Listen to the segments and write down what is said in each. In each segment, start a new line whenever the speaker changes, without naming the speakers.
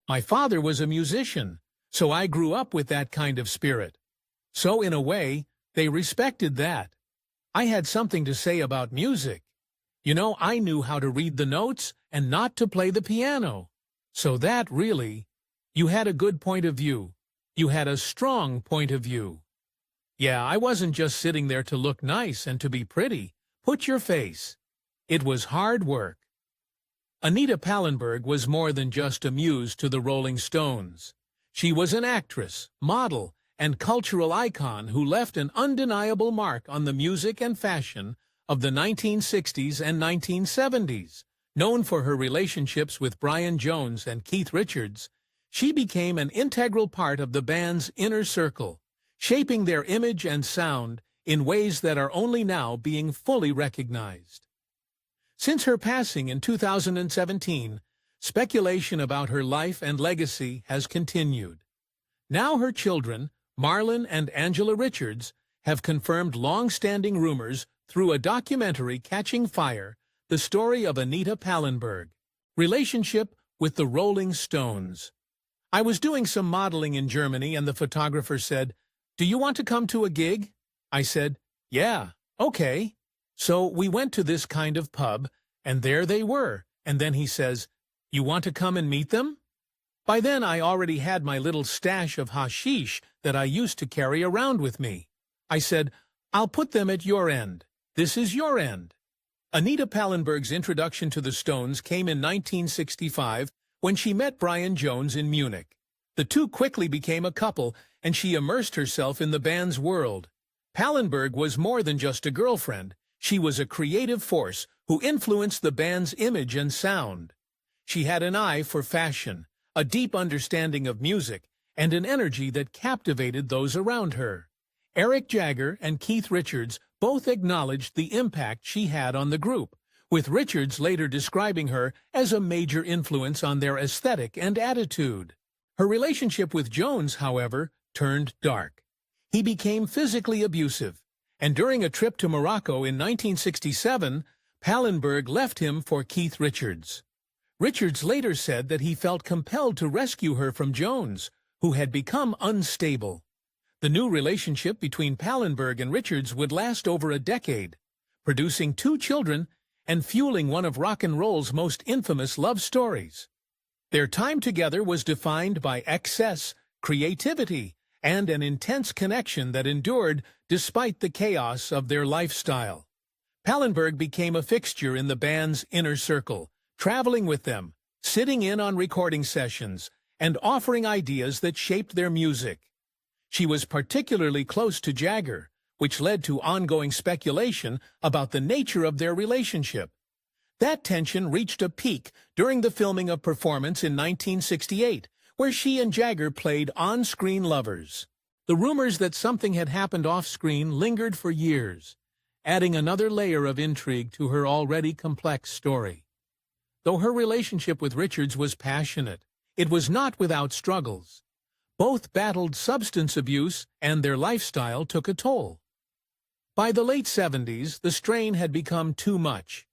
My father was a musician, so I grew up with that kind of spirit. So in a way, they respected that. I had something to say about music. You know, I knew how to read the notes and not to play the piano. So that really, you had a good point of view. You had a strong point of view. Yeah, I wasn't just sitting there to look nice and to be pretty. Put your face. It was hard work. Anita Pallenberg was more than just a muse to the Rolling Stones. She was an actress, model, and cultural icon who left an undeniable mark on the music and fashion of the 1960s and 1970s. Known for her relationships with Brian Jones and Keith Richards, she became an integral part of the band's inner circle, shaping their image and sound in ways that are only now being fully recognized. Since her passing in 2017, speculation about her life and legacy has continued. Now her children, Marlon and Angela Richards, have confirmed long-standing rumors through a documentary Catching Fire, the story of Anita Pallenberg. Relationship with the Rolling Stones. I was doing some modeling in Germany and the photographer said, "Do you want to come to a gig?" I said, "Yeah, okay." So we went to this kind of pub, and there they were, and then he says, "You want to come and meet them?" By then I already had my little stash of hashish that I used to carry around with me. I said, "I'll put them at your end. This is your end." Anita Pallenberg's introduction to the Stones came in 1965 when she met Brian Jones in Munich. The two quickly became a couple, and she immersed herself in the band's world. Pallenberg was more than just a girlfriend. She was a creative force who influenced the band's image and sound. She had an eye for fashion, a deep understanding of music, and an energy that captivated those around her. Eric Jagger and Keith Richards both acknowledged the impact she had on the group, with Richards later describing her as a major influence on their aesthetic and attitude. Her relationship with Jones, however, turned dark. He became physically abusive, and during a trip to Morocco in 1967, Pallenberg left him for Keith Richards. Richards later said that he felt compelled to rescue her from Jones, who had become unstable. The new relationship between Pallenberg and Richards would last over a decade, producing 2 children and fueling one of rock and roll's most infamous love stories. Their time together was defined by excess, creativity, and an intense connection that endured despite the chaos of their lifestyle. Pallenberg became a fixture in the band's inner circle, traveling with them, sitting in on recording sessions, and offering ideas that shaped their music. She was particularly close to Jagger, which led to ongoing speculation about the nature of their relationship. That tension reached a peak during the filming of Performance in 1968, where she and Jagger played on-screen lovers. The rumors that something had happened off-screen lingered for years, adding another layer of intrigue to her already complex story. Though her relationship with Richards was passionate, it was not without struggles. Both battled substance abuse, and their lifestyle took a toll. By the late 70s, the strain had become too much.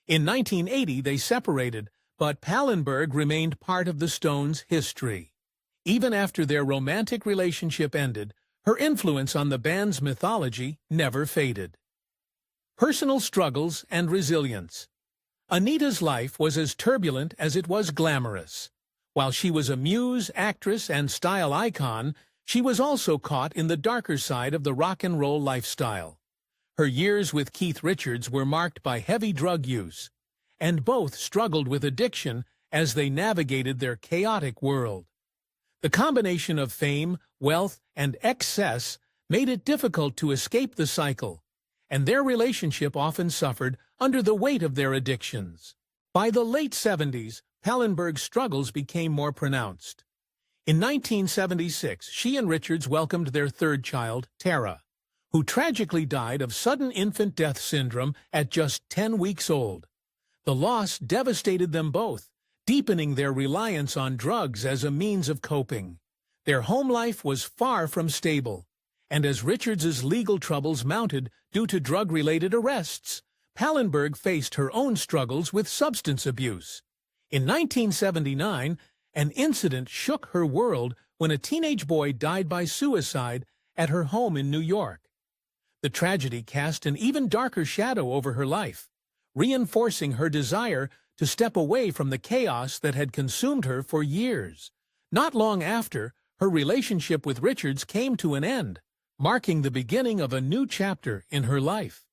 In 1980, they separated, but Pallenberg remained part of the Stones' history. Even after their romantic relationship ended, her influence on the band's mythology never faded. Personal struggles and resilience. Anita's life was as turbulent as it was glamorous. While she was a muse, actress, and style icon, she was also caught in the darker side of the rock and roll lifestyle. Her years with Keith Richards were marked by heavy drug use, and both struggled with addiction as they navigated their chaotic world. The combination of fame, wealth, and excess made it difficult to escape the cycle, and their relationship often suffered under the weight of their addictions. By the late 70s, Pallenberg's struggles became more pronounced. In 1976, she and Richards welcomed their third child, Tara, who tragically died of sudden infant death syndrome at just 10 weeks old. The loss devastated them both, deepening their reliance on drugs as a means of coping. Their home life was far from stable, and as Richards's legal troubles mounted due to drug-related arrests, Pallenberg faced her own struggles with substance abuse. In 1979, an incident shook her world when a teenage boy died by suicide at her home in New York. The tragedy cast an even darker shadow over her life, reinforcing her desire to step away from the chaos that had consumed her for years. Not long after, her relationship with Richards came to an end, marking the beginning of a new chapter in her life.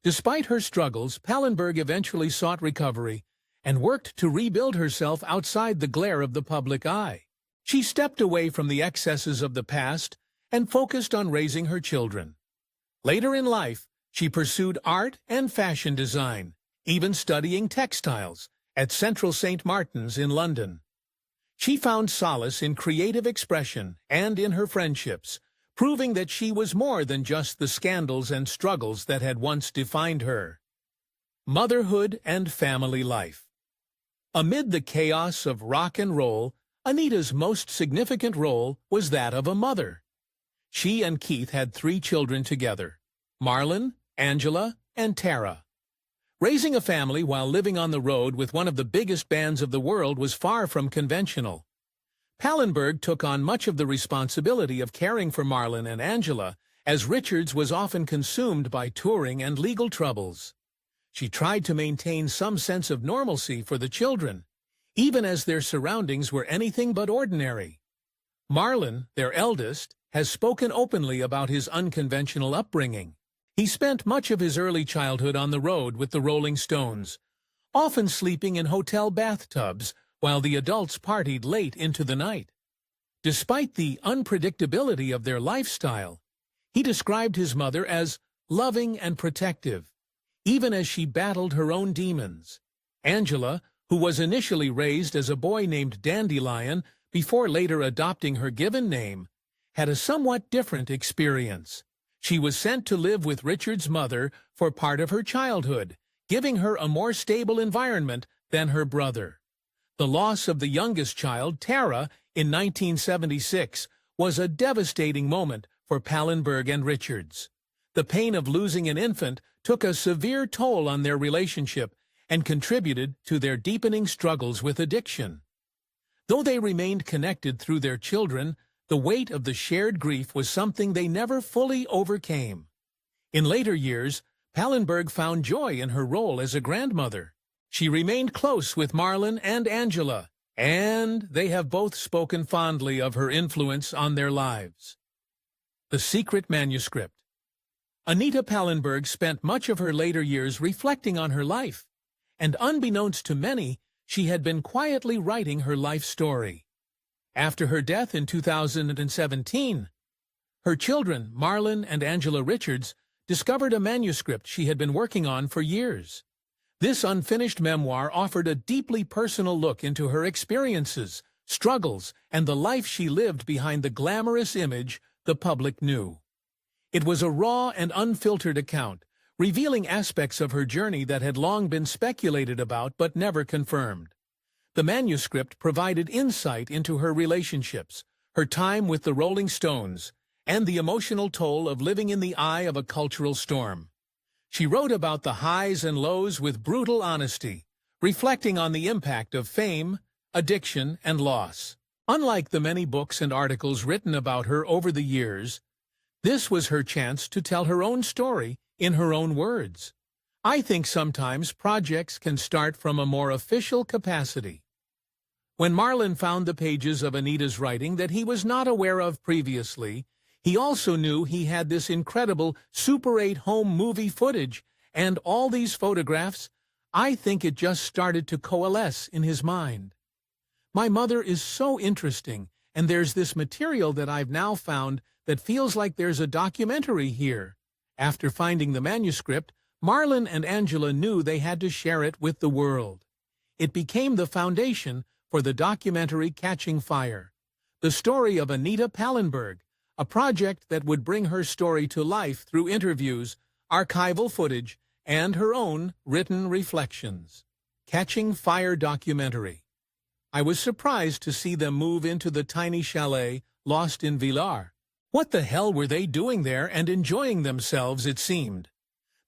Despite her struggles, Pallenberg eventually sought recovery and worked to rebuild herself outside the glare of the public eye. She stepped away from the excesses of the past and focused on raising her children. Later in life, she pursued art and fashion design, even studying textiles at Central St. Martin's in London. She found solace in creative expression and in her friendships, proving that she was more than just the scandals and struggles that had once defined her. Motherhood and family life. Amid the chaos of rock and roll, Anita's most significant role was that of a mother. She and Keith had 3 children together, Marlon, Angela, and Tara. Raising a family while living on the road with one of the biggest bands of the world was far from conventional. Pallenberg took on much of the responsibility of caring for Marlon and Angela, as Richards was often consumed by touring and legal troubles. She tried to maintain some sense of normalcy for the children, even as their surroundings were anything but ordinary. Marlon, their eldest, has spoken openly about his unconventional upbringing. He spent much of his early childhood on the road with the Rolling Stones, often sleeping in hotel bathtubs while the adults partied late into the night. Despite the unpredictability of their lifestyle, he described his mother as loving and protective, even as she battled her own demons. Angela, who was initially raised as a boy named Dandelion before later adopting her given name, had a somewhat different experience. She was sent to live with Richard's mother for part of her childhood, giving her a more stable environment than her brother. The loss of the youngest child, Tara, in 1976, was a devastating moment for Pallenberg and Richards. The pain of losing an infant took a severe toll on their relationship and contributed to their deepening struggles with addiction. Though they remained connected through their children, the weight of the shared grief was something they never fully overcame. In later years, Pallenberg found joy in her role as a grandmother. She remained close with Marlon and Angela, and they have both spoken fondly of her influence on their lives. The Secret Manuscript. Anita Pallenberg spent much of her later years reflecting on her life, and unbeknownst to many, she had been quietly writing her life story. After her death in 2017, her children, Marlon and Angela Richards, discovered a manuscript she had been working on for years. This unfinished memoir offered a deeply personal look into her experiences, struggles, and the life she lived behind the glamorous image the public knew. It was a raw and unfiltered account, revealing aspects of her journey that had long been speculated about but never confirmed. The manuscript provided insight into her relationships, her time with the Rolling Stones, and the emotional toll of living in the eye of a cultural storm. She wrote about the highs and lows with brutal honesty, reflecting on the impact of fame, addiction, and loss. Unlike the many books and articles written about her over the years, this was her chance to tell her own story in her own words. I think sometimes projects can start from a more official capacity. When Marlon found the pages of Anita's writing that he was not aware of previously, he also knew he had this incredible Super 8 home movie footage and all these photographs. I think it just started to coalesce in his mind. My mother is so interesting, and there's this material that I've now found that feels like there's a documentary here. After finding the manuscript, Marlon and Angela knew they had to share it with the world. It became the foundation for the documentary Catching Fire, the story of Anita Pallenberg, a project that would bring her story to life through interviews, archival footage, and her own written reflections. Catching Fire documentary. I was surprised to see them move into the tiny chalet lost in Villar. What the hell were they doing there and enjoying themselves, it seemed.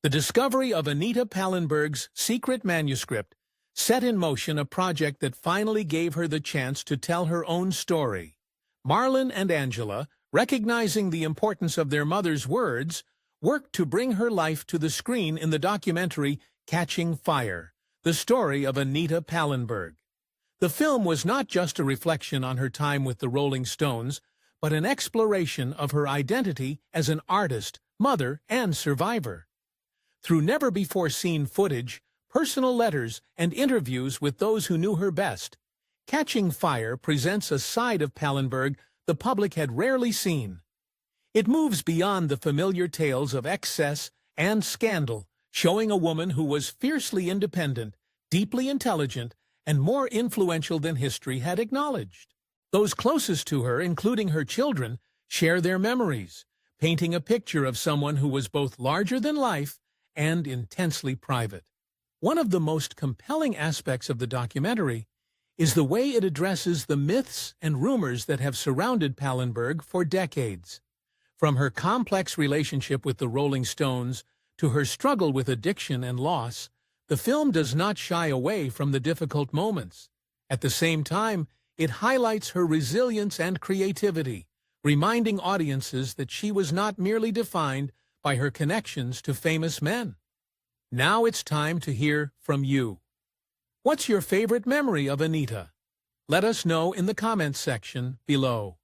The discovery of Anita Pallenberg's secret manuscript set in motion a project that finally gave her the chance to tell her own story. Marlon and Angela, recognizing the importance of their mother's words, worked to bring her life to the screen in the documentary Catching Fire, the story of Anita Pallenberg. The film was not just a reflection on her time with the Rolling Stones, but an exploration of her identity as an artist, mother, and survivor. Through never-before-seen footage, personal letters, and interviews with those who knew her best, Catching Fire presents a side of Pallenberg the public had rarely seen. It moves beyond the familiar tales of excess and scandal, showing a woman who was fiercely independent, deeply intelligent, and more influential than history had acknowledged. Those closest to her, including her children, share their memories, painting a picture of someone who was both larger than life and intensely private. One of the most compelling aspects of the documentary is the way it addresses the myths and rumors that have surrounded Pallenberg for decades. From her complex relationship with the Rolling Stones to her struggle with addiction and loss, the film does not shy away from the difficult moments. At the same time, it highlights her resilience and creativity, reminding audiences that she was not merely defined by her connections to famous men. Now it's time to hear from you. What's your favorite memory of Anita? Let us know in the comments section below.